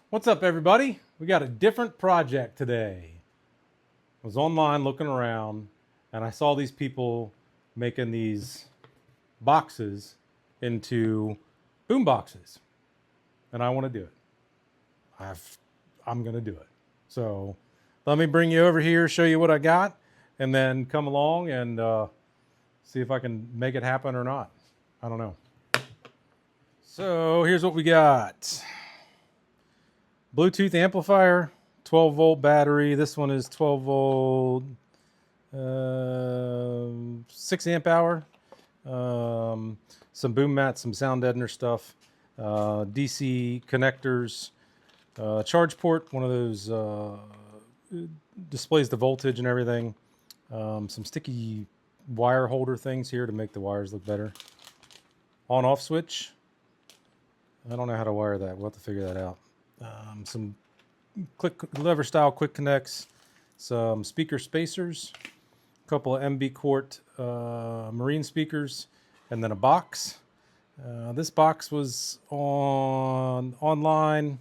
What's up, everybody? We got a different project today. I was online looking around and I saw these people making these boxes into boom boxes, and I want to do it. I'm going to do it. So let me bring you over here, show you what I got, and then come along and see if I can make it happen or not. I don't know. So here's what we got. Bluetooth amplifier, 12 volt battery. This one is 12 volt, 6 amp hour. Some boom mats, some sound deadener stuff, DC connectors, charge port, one of those displays the voltage and everything. Some sticky wire holder things here to make the wires look better. On-off switch. I don't know how to wire that. We'll have to figure that out. Some lever style quick connects, some speaker spacers, a couple of MB Quart marine speakers, and then a box. This box was online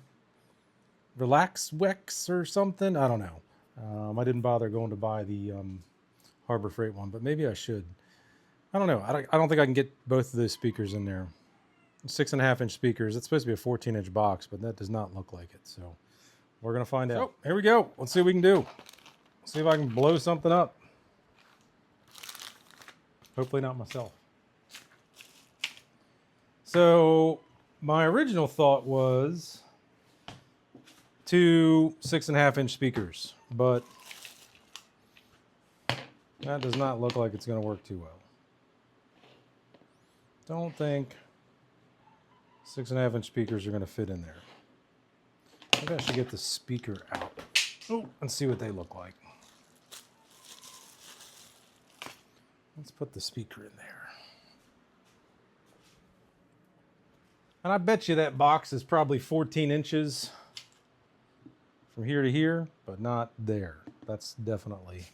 Relax Wex or something. I don't know. I didn't bother going to buy the Harbor Freight one, but maybe I should. I don't know. I don't think I can get both of those speakers in there. 6.5-inch speakers. It's supposed to be a 14-inch box, but that does not look like it. So we're going to find out. Here we go. Let's see what we can do. See if I can blow something up. Hopefully not myself. So my original thought was 2 6.5-inch speakers, but that does not look like it's going to work too well. Don't think 6.5-inch speakers are going to fit in there. Maybe I should get the speaker out and see what they look like. Let's put the speaker in there. And I bet you that box is probably 14 inches from here to here, but not there. That's definitely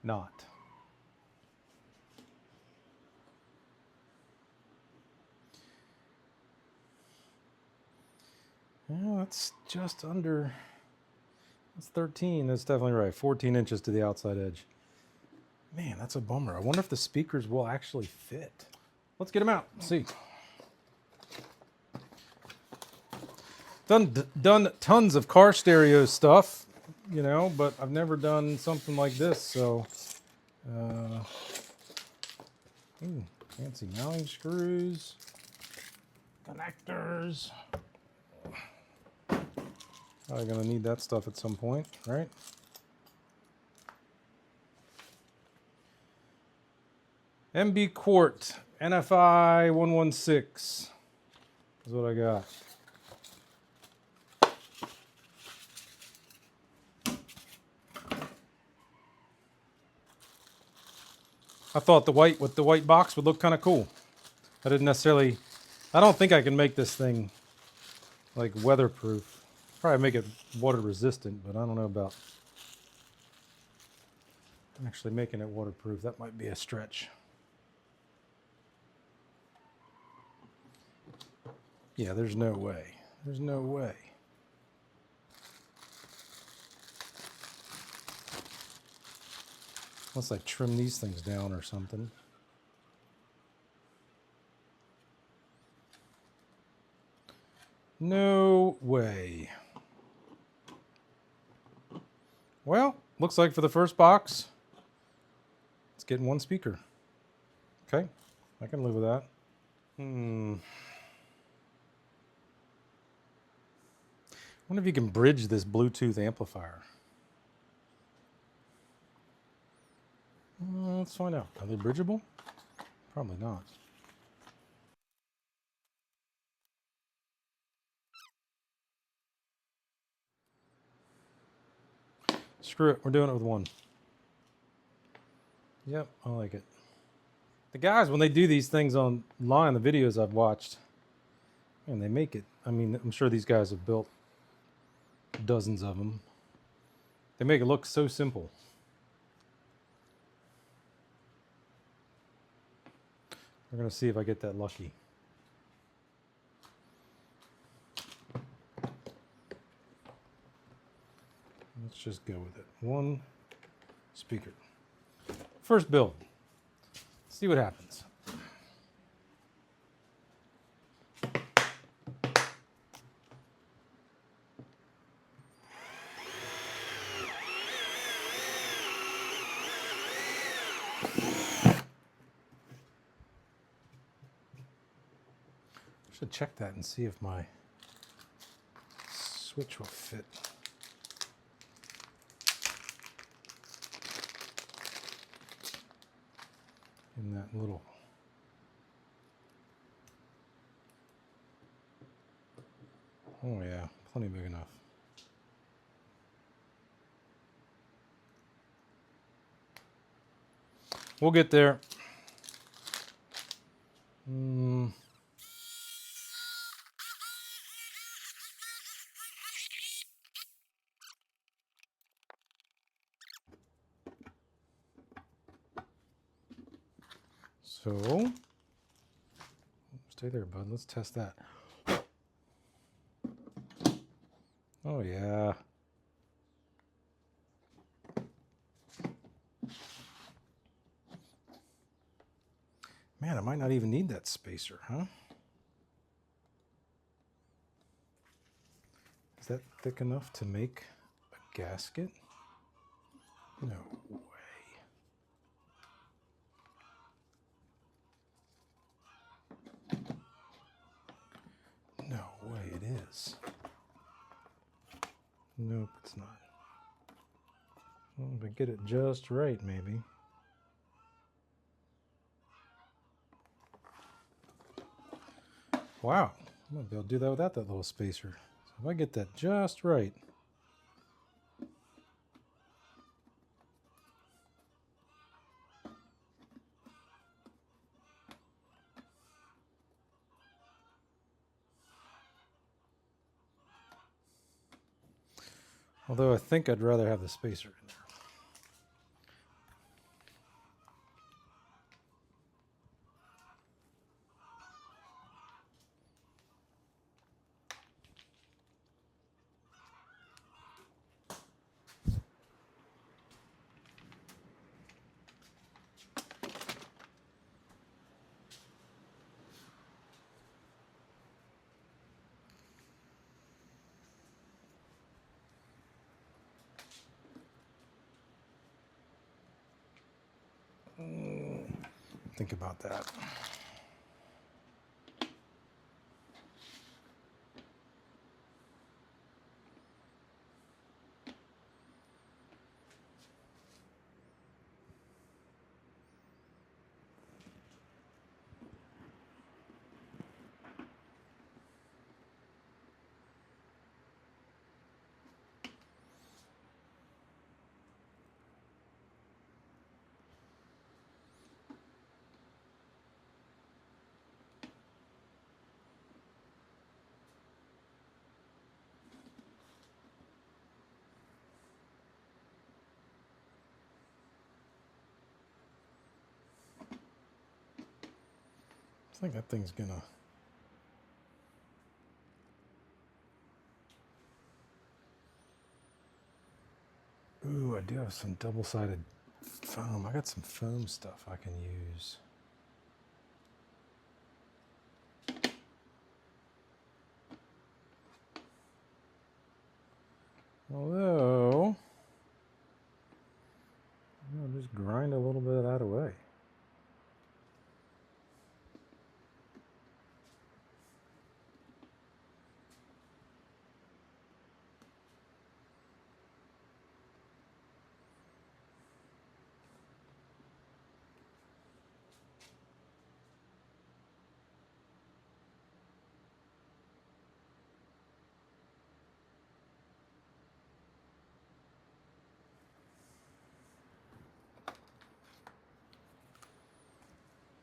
not. Yeah, that's just under, that's 13. That's definitely right. 14 inches to the outside edge. Man, that's a bummer. I wonder if the speakers will actually fit. Let's get them out. Let's see. Done tons of car stereo stuff, you know, but I've never done something like this. So, fancy mounting screws, connectors. Probably gonna need that stuff at some point, right? MB Quart NFI 116 is what I got. I thought the white with the white box would look kind of cool. I don't think I can make this thing like weatherproof. Probably make it water resistant, but I don't know about actually making it waterproof. That might be a stretch. Yeah, there's no way. There's no way. Unless I trim these things down or something. No way. Well, looks like for the first box, it's getting one speaker. Okay, I can live with that. I wonder if you can bridge this Bluetooth amplifier. Let's find out. Are they bridgeable? Probably not. Screw it. We're doing it with one. Yep, I like it. The guys, when they do these things online, the videos I've watched, and they make it. I mean, I'm sure these guys have built dozens of them. They make it look so simple. We're going to see if I get that lucky. just go with it. One speaker. First build. See what happens. Should check that and see if my switch will fit. In that little. Oh yeah, plenty big enough. We'll get there. So, stay there, bud. Let's test that. Oh, yeah. Man, I might not even need that spacer, huh? Is that thick enough to make a gasket? No way. No way it is. Nope, it's not. Well, if I get it just right, maybe. Wow, I'm gonna be able to do that without that little spacer. So if I get that just right. Although I think I'd rather have the spacer in there. Think about that. I think that thing's gonna. Ooh, I do have some double-sided foam. I got some foam stuff I can use. Although, I'll just grind a little bit of that away.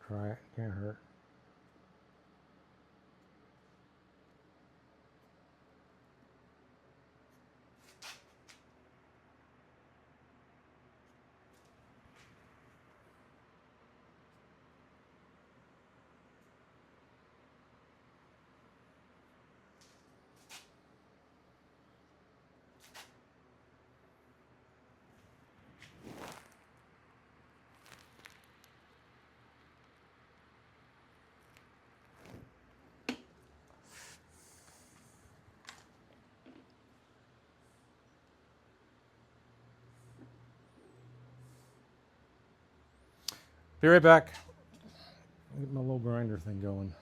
Try it, can't hurt. Be right back. Get my little grinder thing going.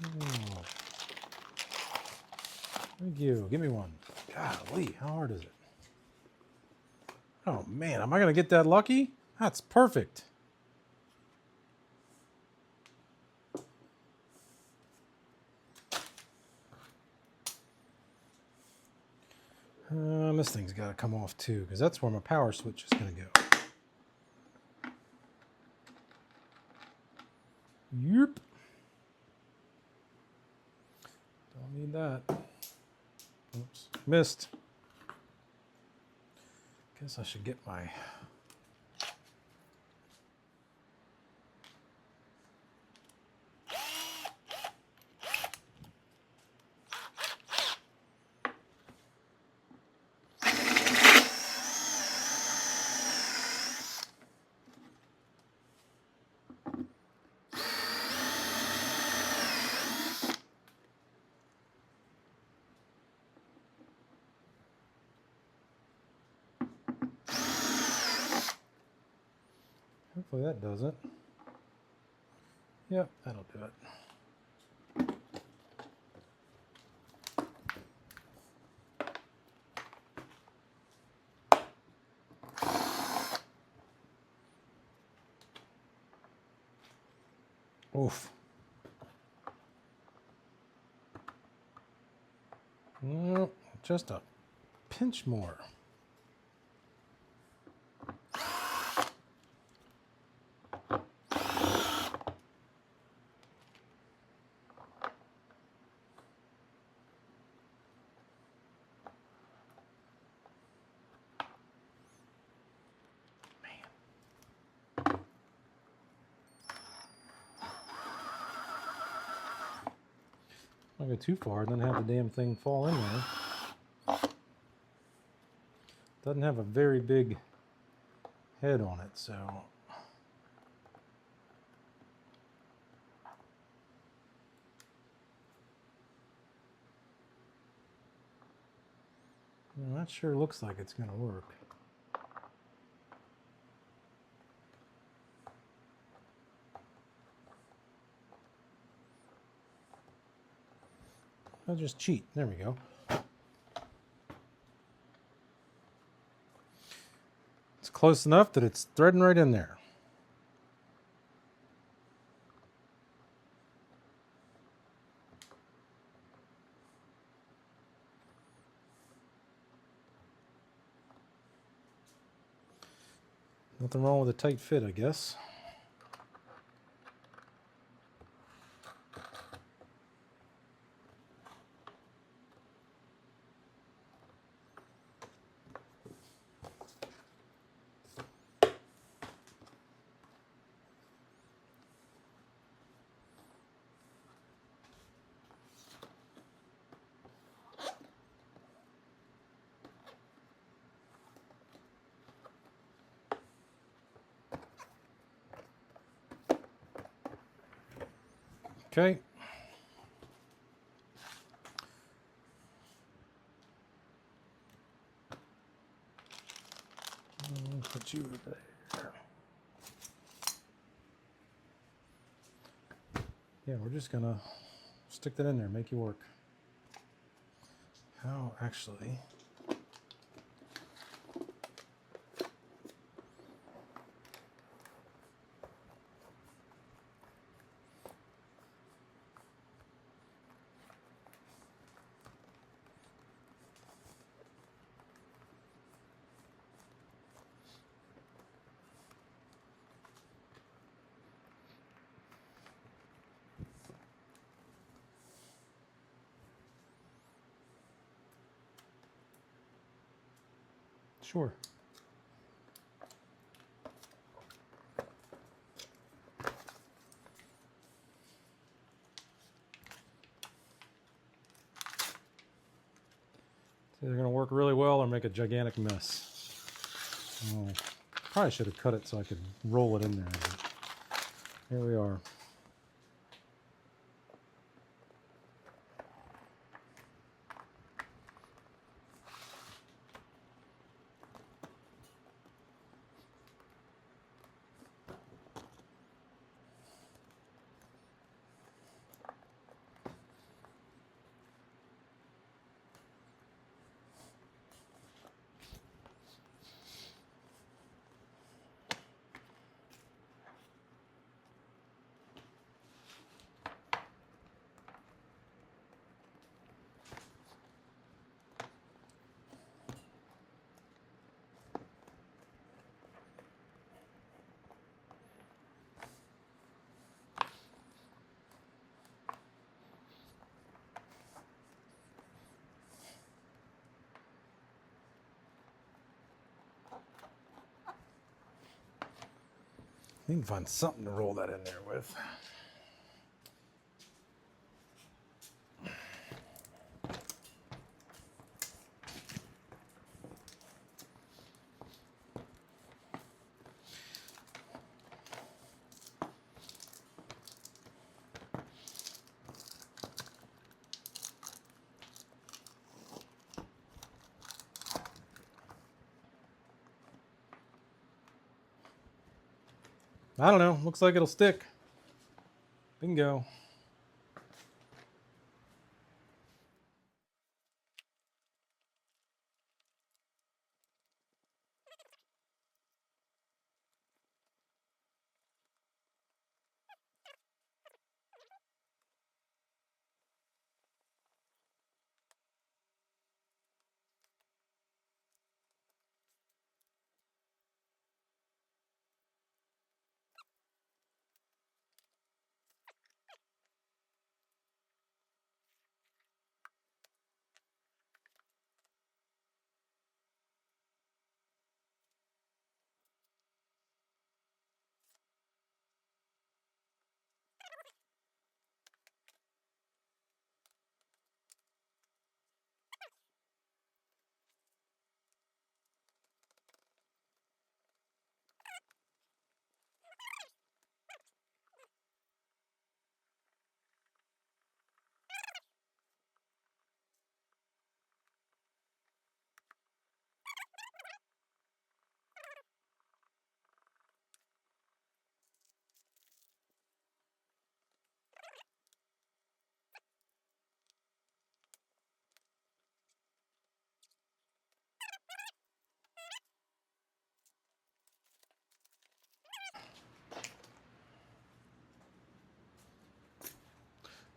Oh, thank you. Give me one. Golly, how hard is it? Oh man, am I gonna get that lucky? That's perfect. This thing's got to come off too, because that's where my power switch is going to go. Yep. Don't need that. Oops, missed. Guess I should get my... Hopefully that does it. Yep, that'll do it. Oof. Just a pinch more. Don't go too far and then have the damn thing fall in there. Doesn't have a very big head on it, so... Well, that sure looks like it's going to work. I'll just cheat. There we go. It's close enough that it's threading right in there. Nothing wrong with a tight fit, I guess. Okay. Put you there. Yeah, we're just gonna stick that in there, make you work. How actually? Sure. They're going to work really well or make a gigantic mess. Oh, probably should have cut it so I could roll it in there. But here we are. You can find something to roll that in there with. I don't know. Looks like it'll stick. Bingo.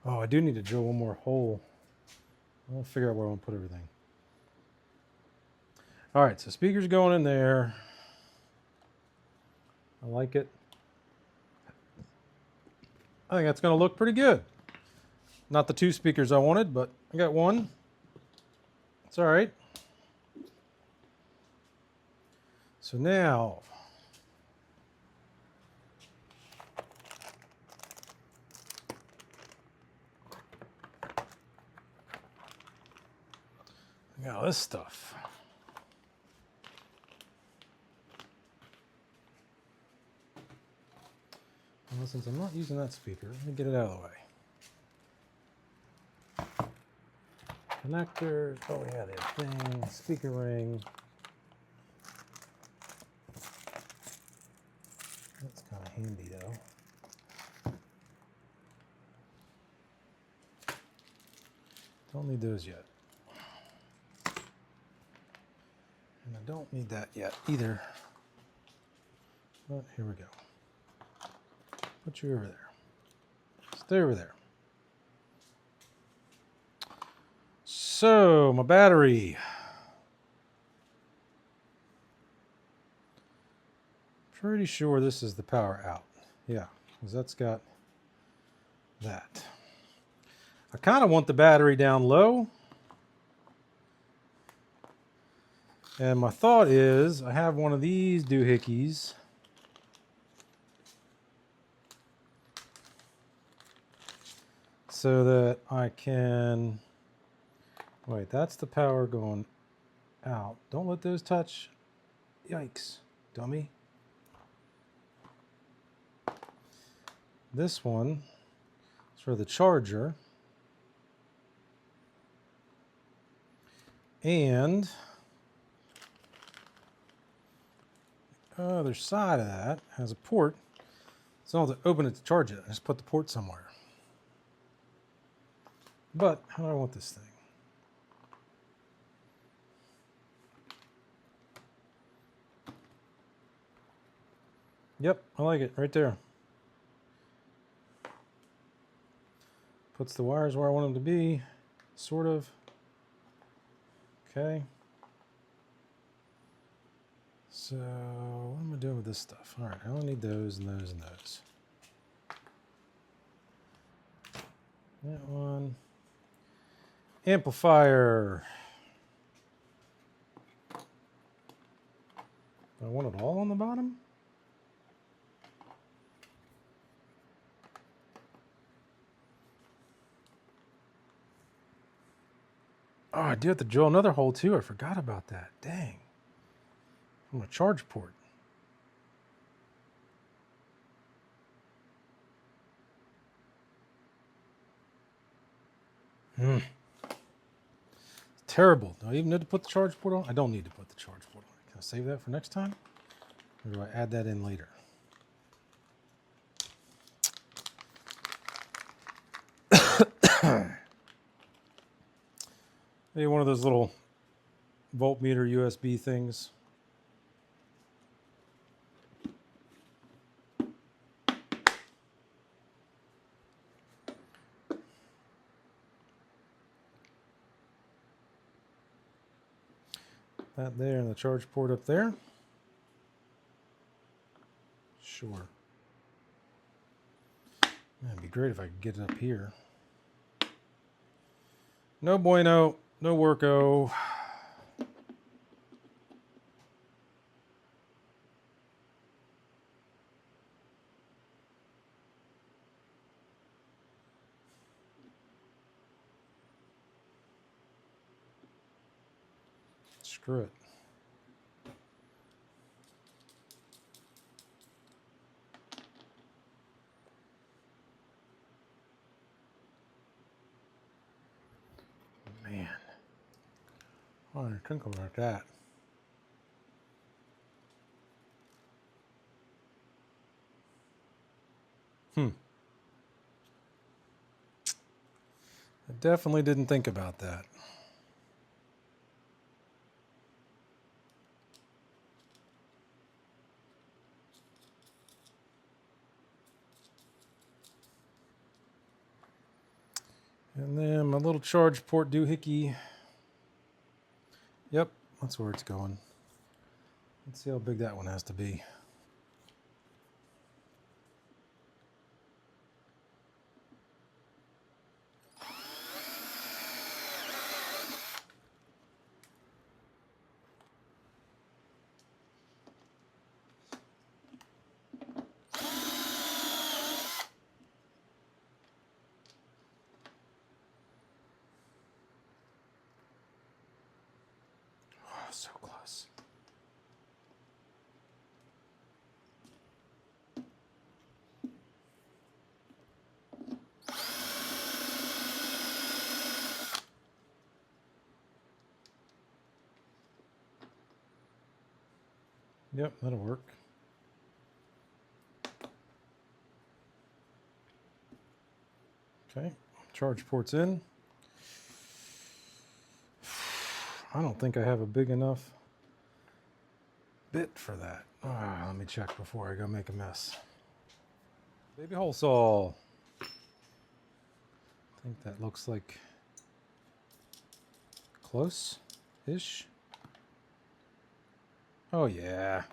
Oh, I do need to drill one more hole. I'll figure out where I want to put everything. All right, so speaker's going in there. I like it. I think that's going to look pretty good. Not the 2 speakers I wanted, but I got one. It's all right. So now, I got all this stuff. Well, since I'm not using that speaker, let me get it out of the way. connectors. Oh yeah, that thing, speaker ring. That's kind of handy though. Don't need those yet. And I don't need that yet either. But here we go. Put you over there. Stay over there. So, my battery. Pretty sure this is the power out. Yeah, because that's got that. I kind of want the battery down low. And my thought is, I have one of these doohickeys. So that I can, wait, that's the power going out. Don't let those touch. Yikes, dummy. This one is for the charger. And the other side of that has a port. So I'll have to open it to charge it. I just put the port somewhere. But how do I want this thing? Yep, I like it right there. Puts the wires where I want them to be, sort of. Okay. So what am I doing with this stuff? All right, I only need those and those and those. That one. Amplifier. I want it all on the bottom? Oh, I do have to drill another hole too. I forgot about that. Dang. From a charge port. Terrible. Do I even need to put the charge port on? I don't need to put the charge port on. Can I save that for next time? Or do I add that in later? Maybe one of those little voltmeter USB things. That there and the charge port up there. Sure. That'd be great if I could get it up here. No bueno, no worko. Screw it. Man. Oh, I couldn't go like that. I definitely didn't think about that. And then my little charge port doohickey. Yep, that's where it's going. Let's see how big that one has to be. So close. Yep, that'll work. Okay, charge port's in. I don't think I have a big enough bit for that. Let me check before I go make a mess. Baby hole saw. I think that looks like close-ish. Oh yeah.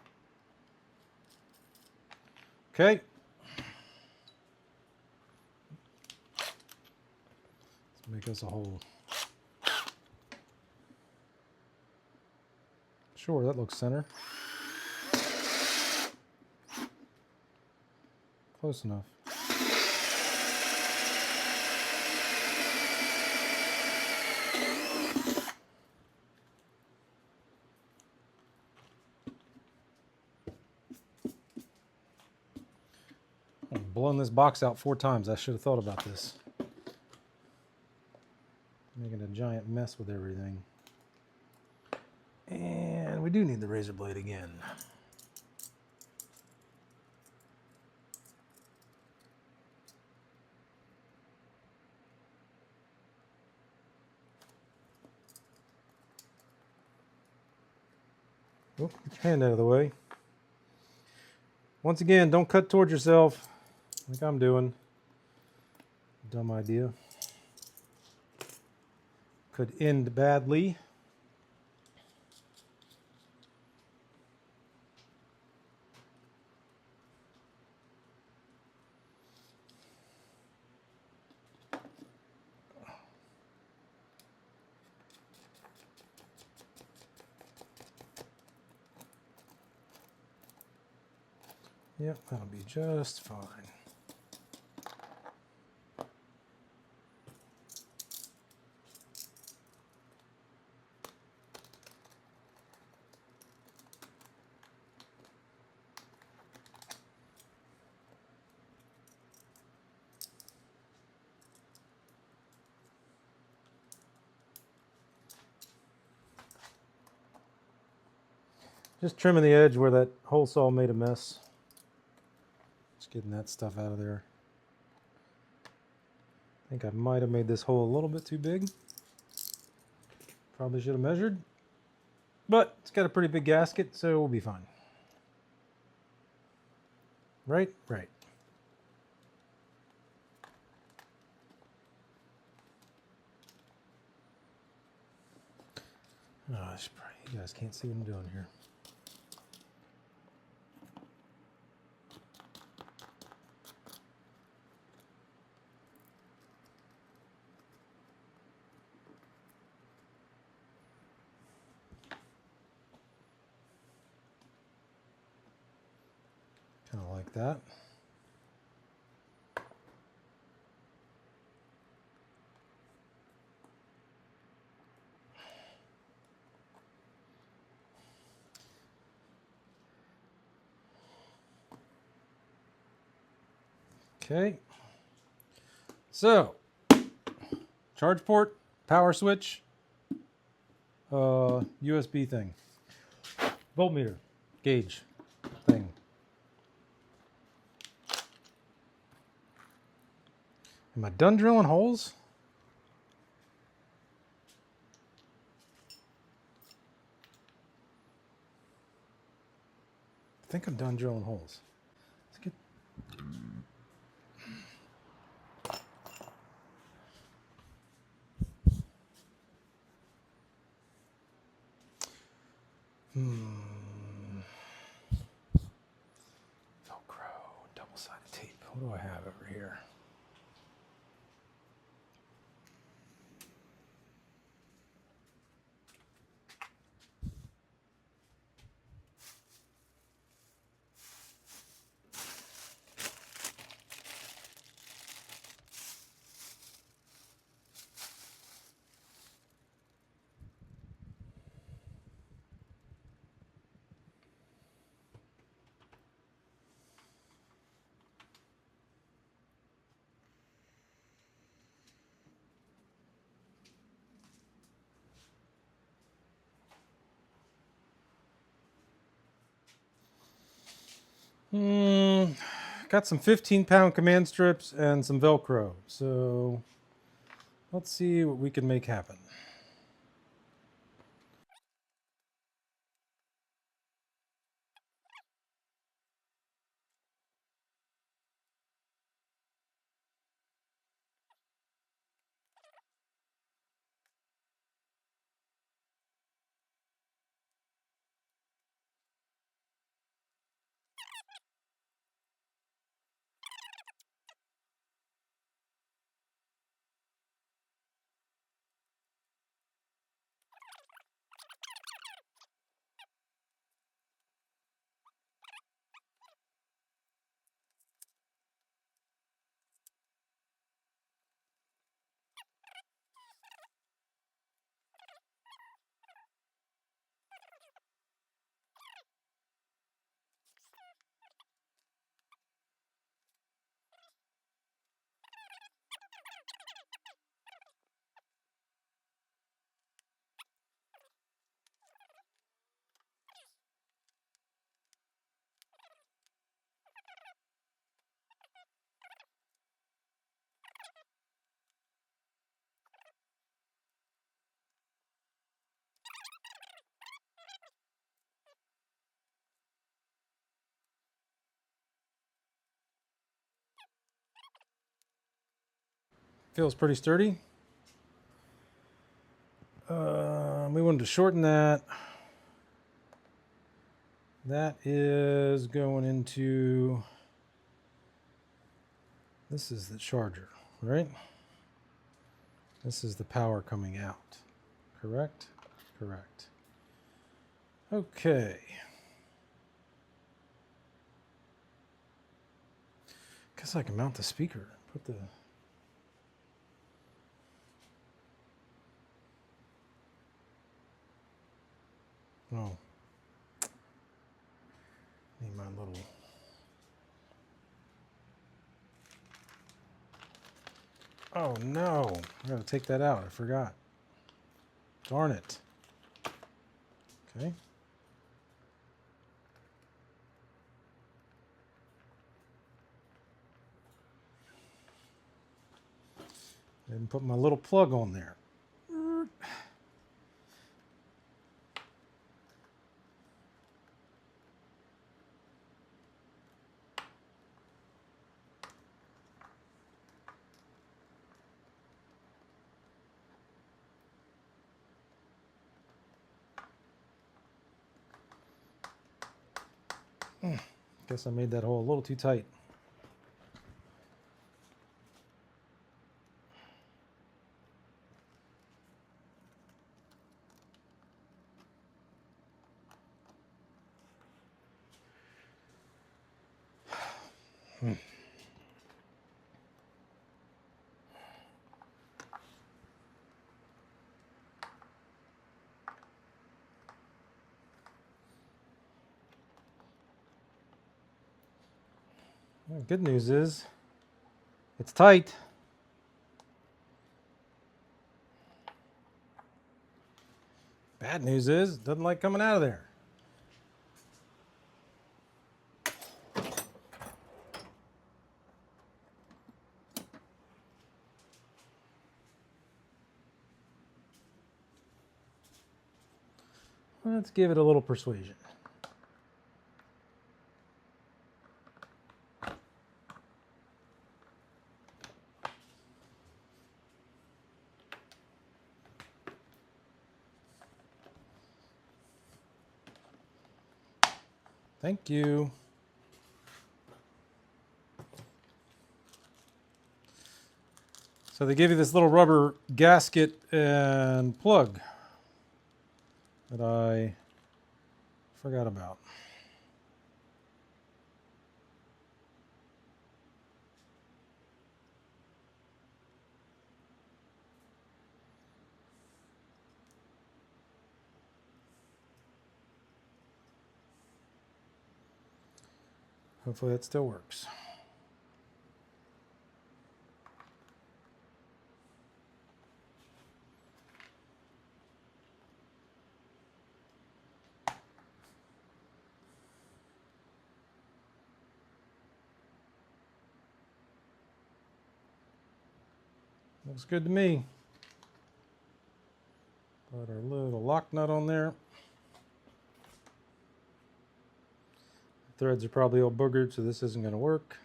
Okay. Let's make us a hole. Sure, that looks center. Close enough. I've blown this box out 4 times. I should have thought about this. Making a giant mess with everything. And we do need the razor blade again. Oh, get your hand out of the way. Once again, don't cut towards yourself like I'm doing. Dumb idea. Could end badly. Yep, that'll be just fine. Just trimming the edge where that hole saw made a mess. Just getting that stuff out of there. I think I might have made this hole a little bit too big. Probably should have measured. But it's got a pretty big gasket, so we'll be fine. Right? Right. Oh, you guys can't see what I'm doing here. Kind of like that. Okay. So, charge port, power switch, USB thing, voltmeter, gauge thing. Am I done drilling holes? I think I'm done drilling holes. Let's get... Velcro, double-sided tape. What do I have over here? Got some 15-pound command strips and some Velcro. So let's see what we can make happen. Feels pretty sturdy. We wanted to shorten that. That is going into, this is the charger, right? This is the power coming out, correct? Correct. Okay. Guess I can mount the speaker. Put the, oh. Need my little, oh no, I gotta take that out, I forgot. Darn it. Okay. Didn't put my little plug on there. Guess I made that hole a little too tight. Well, good news is it's tight. Bad news is it doesn't like coming out of there. Let's give it a little persuasion. Thank you. So they give you this little rubber gasket and plug that I forgot about. Hopefully that still works. Looks good to me. Put our little lock nut on there. The threads are probably all boogered, so this isn't going to work.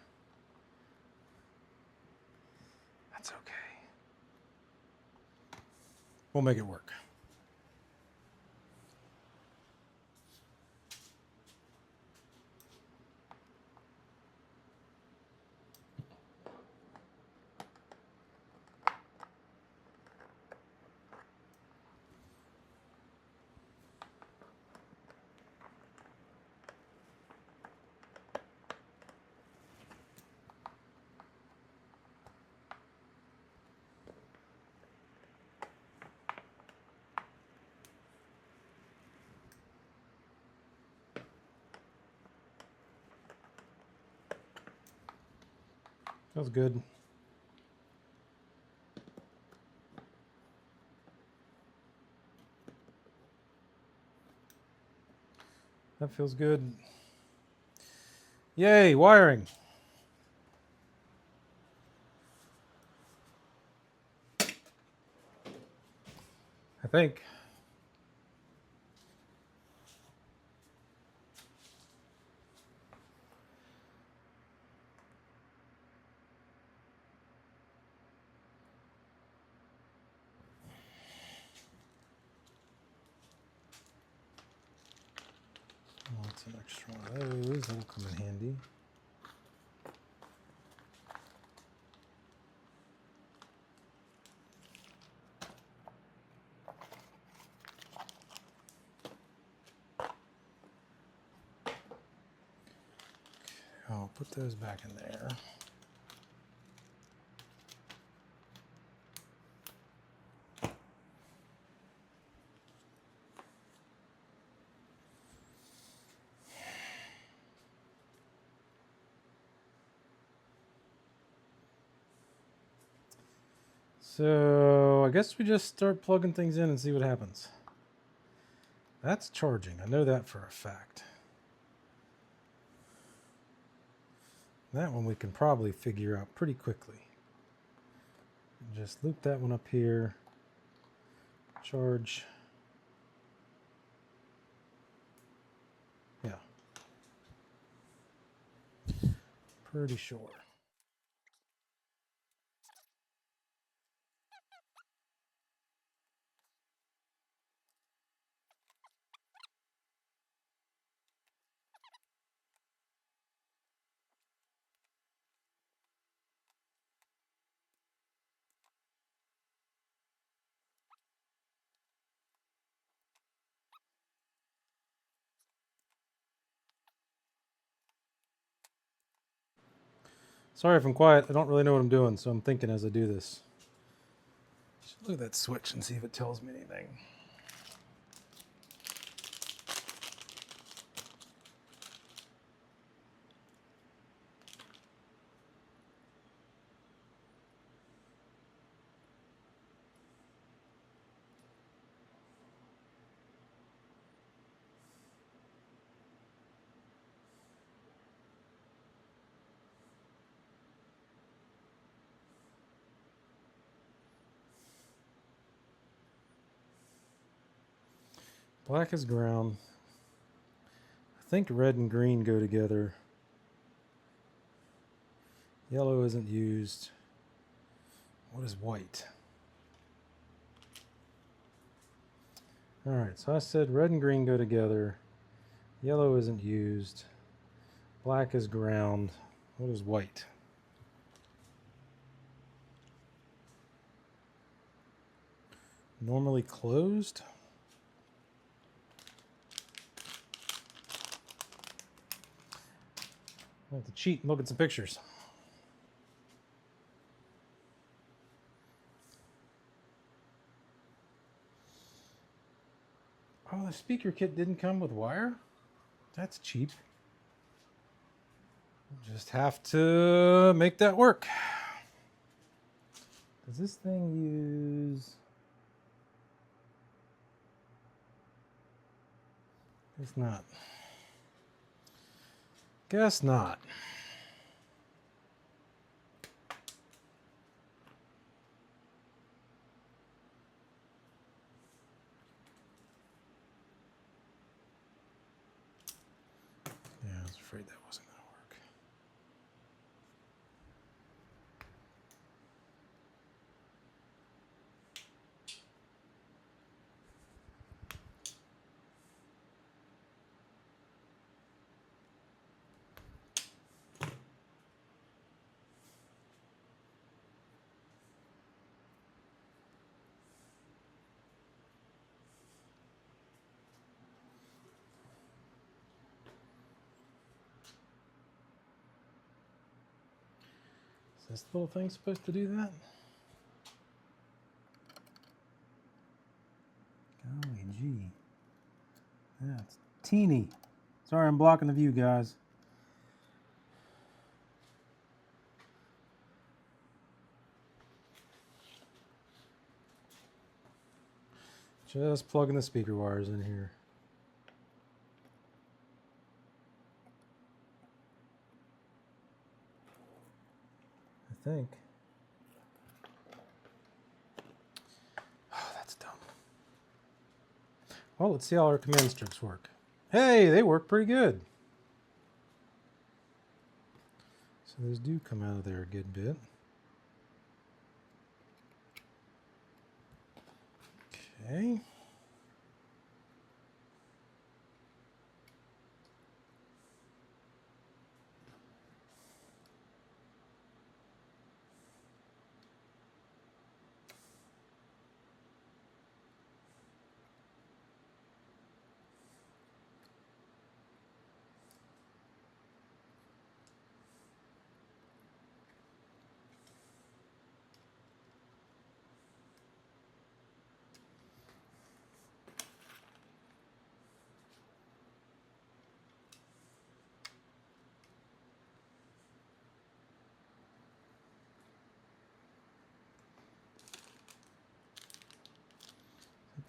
That's okay. We'll make it work. Feels good. That feels good. Yay, wiring. I think. Lots of extra one of those. That'll come in handy. I'll put those back in there. So I guess we just start plugging things in and see what happens. That's charging. I know that for a fact. That one we can probably figure out pretty quickly. Just loop that one up here. Charge. Yeah. Pretty sure. Sorry if I'm quiet. I don't really know what I'm doing, so I'm thinking as I do this. Look at that switch and see if it tells me anything. Black is ground. I think red and green go together. Yellow isn't used. What is white? All right, so I said red and green go together. Yellow isn't used. Black is ground. What is white? Normally closed. I have to cheat and look at some pictures. Oh, the speaker kit didn't come with wire? That's cheap. Just have to make that work. Does this thing use... It's not. Guess not. afraid that wasn't going to work. Is this little thing supposed to do that? Golly gee. That's teeny. Sorry I'm blocking the view, guys. Just plugging the speaker wires in here. I think. Oh, that's dumb. Well, let's see how our command strips work. Hey, they work pretty good. So those do come out of there a good bit. Okay.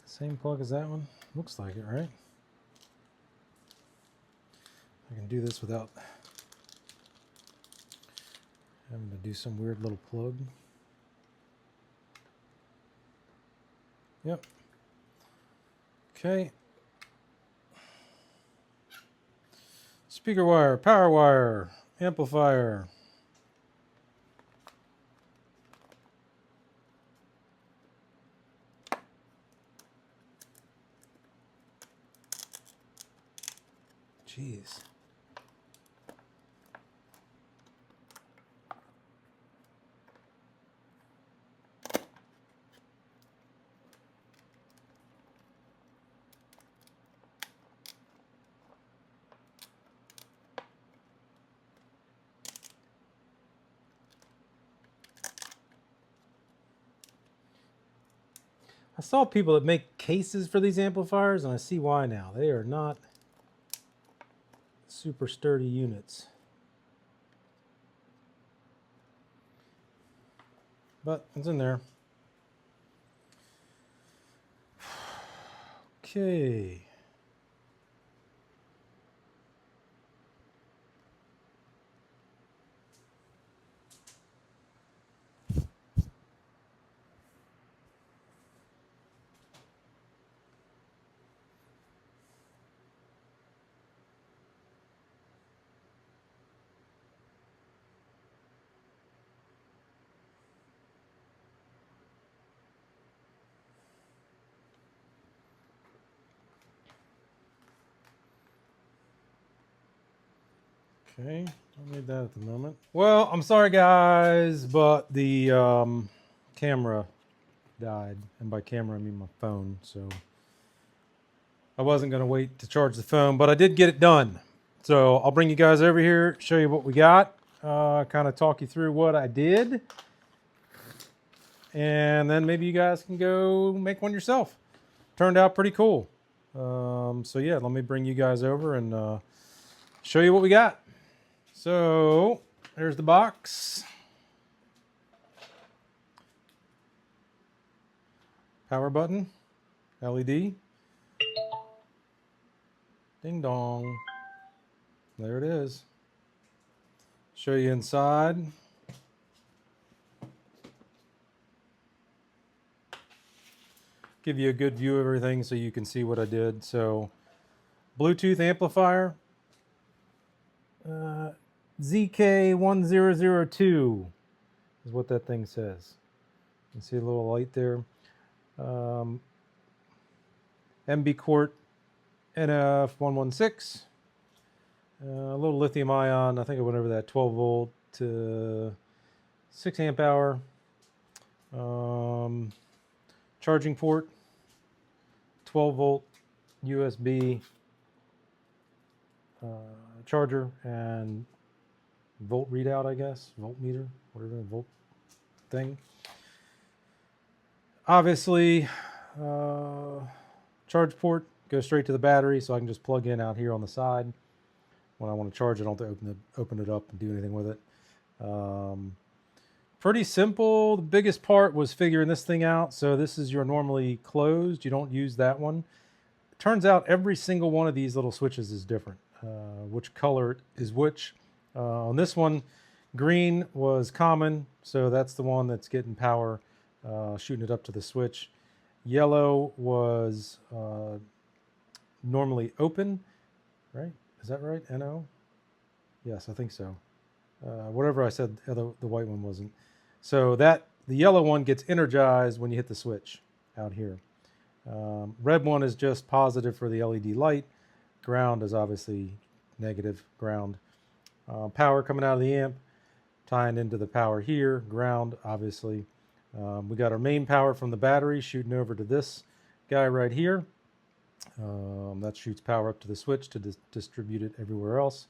Same plug as that one? Looks like it, right? I can do this without having to do some weird little plug. Yep. Okay. Speaker wire, power wire, amplifier. Jeez. I saw people that make cases for these amplifiers, and I see why now. They are not super sturdy units. But it's in there. Okay. Okay, don't need that at the moment. Well, I'm sorry guys, but the camera died. And by camera, I mean my phone. So I wasn't going to wait to charge the phone, but I did get it done. So I'll bring you guys over here, show you what we got, kind of talk you through what I did. And then maybe you guys can go make one yourself. Turned out pretty cool. So yeah, let me bring you guys over and show you what we got. So there's the box. Power button, LED. Ding dong. There it is. Show you inside. Give you a good view of everything so you can see what I did. So Bluetooth amplifier. ZK1002 is what that thing says. You can see a little light there. MB Quart NF116. A little lithium ion. I think I went over that 12 volt to 6 amp hour. Charging port, 12 volt USB charger, and volt readout, I guess, voltmeter, whatever, volt thing. Obviously, charge port goes straight to the battery, so I can just plug in out here on the side. When I want to charge it, I don't have to open it up and do anything with it. Pretty simple. The biggest part was figuring this thing out. So this is your normally closed. You don't use that one. It turns out every single one of these little switches is different. Which color is which. On this one, green was common. So that's the one that's getting power, shooting it up to the switch. Yellow was normally open, right? Is that right? NO? Yes, I think so. Whatever I said, the white one wasn't. So the yellow one gets energized when you hit the switch out here. Red one is just positive for the LED light. Ground is obviously negative ground. Power coming out of the amp, tying into the power here. Ground, obviously. We got our main power from the battery shooting over to this guy right here. That shoots power up to the switch to distribute it everywhere else.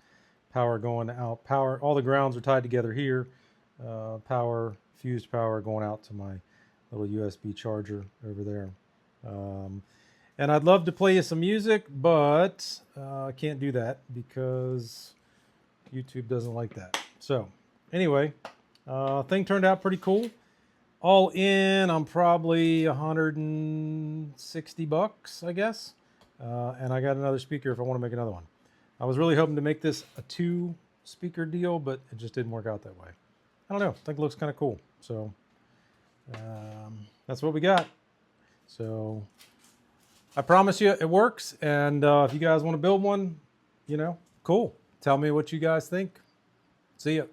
Power going out, all the grounds are tied together here. Fused power going out to my little USB charger over there. And I'd love to play you some music, but I can't do that because YouTube doesn't like that. So anyway, thing turned out pretty cool. All in, I'm probably $160, I guess. And I got another speaker if I want to make another one. I was really hoping to make this a 2-speaker deal, but it just didn't work out that way. I don't know. I think it looks kind of cool. So that's what we got. So I promise you it works. And if you guys want to build one, cool. Tell me what you guys think. See ya.